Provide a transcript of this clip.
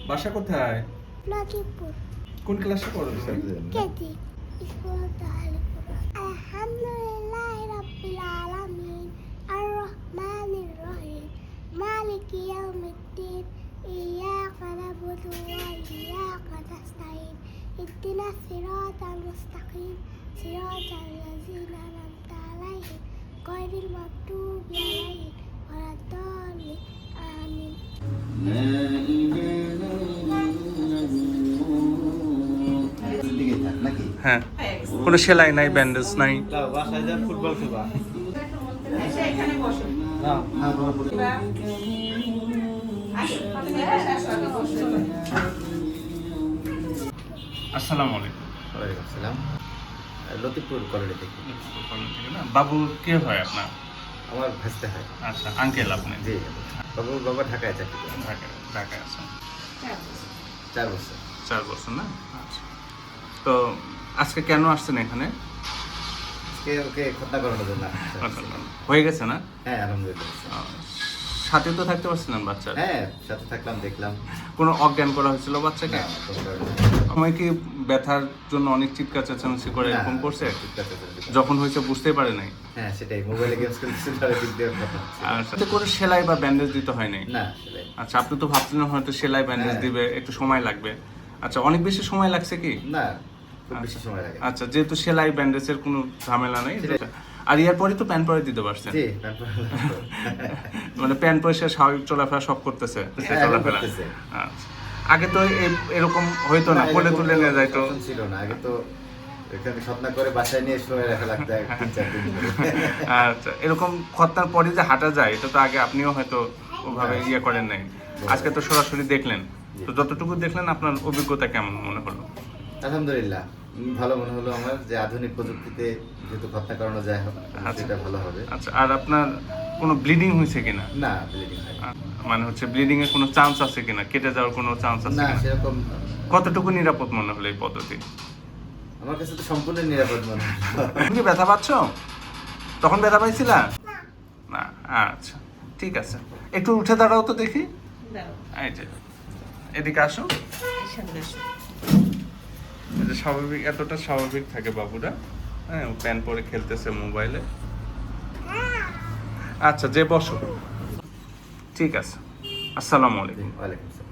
বাসা কোথায়? লক্ষ্মীপুর। কোন ক্লাসে পড়ো তুমি? KG school Tahlipur. আলহামদুলিল্লাহ রাব্বিল আলামিন আর রহমানির রহিম মালিকি ইয়াউমিদ্দিন ইয়্যাকা না'বুদু ওয়া ইয়্যাকা নাস্তাঈন ইহদিনাস সিরাতাল মুস্তাকিম সিরাতাল লাযিনা আন'আমতা আলাইহিম গায়রিল মাগদুবি আলাইহিম ওয়ালাদ-দাল্লিন আমিন। হ্যাঁ, কোনো সেলাই নাই, ব্যান্ডেজ নাই। বাসায় যা ফুটবল খেলবা। আসসালামু আলাইকুম। ওয়ালাইকুম আসসালাম। লতিফপুর কলেজে থেকে। বাবু কে হয় আপনার? আমার ভাসতে হয়। আচ্ছা, আঙ্কেল আপনি? জি, বাবা ঢাকায় চাকরি করে। ঢাকায় আছেন 4 বছর। 4 বছর না? আচ্ছা, তো আজকে কেন আসছেন এখানে? ওকে খতনা করানোর জন্য। হয়ে গেছে না? হ্যাঁ, আলহামদুলিল্লাহ। সাথে তো থাকতে পারছিলেন বাচ্চা? হ্যাঁ, সাথে থাকলাম, দেখলাম। কোনো অজ্ঞান করা হয়েছিল বাচ্চাকে? না, সময় কি ব্যথার জন্য অনেক চিৎকার চেঁচামেচি করে এরকম করছে? যখন হয়েছে বুঝতেই পারে নাই? হ্যাঁ, সেটাই, মোবাইলে গেমস খেলতেছিল আর দিক দিয়ে কথা হচ্ছে। আচ্ছা, করে সেলাই বা ব্যান্ডেজ দিতে হয় নাই? না, সেটাই। আচ্ছা, আপনি তো ভাবছিলেন হয়তো সেলাই ব্যান্ডেজ দিবে, একটু সময় লাগবে। আচ্ছা, অনেক বেশি সময় লাগছে কি? না, খুব বেশি সময় লাগে। আচ্ছা, যেহেতু সেলাই ব্যান্ডেজের কোনো ঝামেলা নাই, আর ইয়ার পরে তো প্যান্ট পরে দিতে পারছেন? জি, মানে প্যান্ট পরে সে স্বাভাবিক চলাফেরা সব করতেছে? চলাফেরা আচ্ছা, আগে তো এরকম হইতো না, কোলে তুলে নিয়ে যাইতো? ছিল না, আগে তো এখানে খতনা করে বাসায় নিয়ে শুয়ে রাখা লাগতো 3-4 দিন ধরে। আচ্ছা, এরকম খতনার পরে যে হাঁটা যায়, এটা তো আগে আপনিও হয়তো ওভাবে ইয়ে করেন নাই। আজকে তো সরাসরি দেখলেন, তো যতটুকু দেখলেন আপনার অভিজ্ঞতা কেমন মনে হলো? আলহামদুলিল্লাহ, ভালো মনে হলো আমার, যে আধুনিক প্রযুক্তিতে যেহেতু খতনা করানো যায়, সেটা ভালো হবে। আচ্ছা, আর আপনার কোনো ব্লিডিং হয়েছে কিনা? না, ব্লিডিং হয় না। মানে হচ্ছে ব্লিডিং এর কোনো চান্স আছে কিনা, কেটে যাওয়ার কোনো চান্স আছে না, কিনা? সেরকম। কতটুকু নিরাপদ মনে হলো এই পদ্ধতি? আমার কাছে তো সম্পূর্ণ নিরাপদ মনে হয়। তুমি কি ব্যথা পাচ্ছ? তখন ব্যথা পাইছিলা না? আচ্ছা, ঠিক আছে, একটু উঠে দাঁড়াও তো দেখি। এই যে, এদিকে আসো। এই যে স্বাভাবিক, এতটা স্বাভাবিক থাকে বাবুরা। হ্যাঁ, প্যান পরে খেলতেছে মোবাইলে। আচ্ছা, যে বসো। ঠিক আছে, আসসালামু আলাইকুম। ওয়ালাইকুম আসসালাম।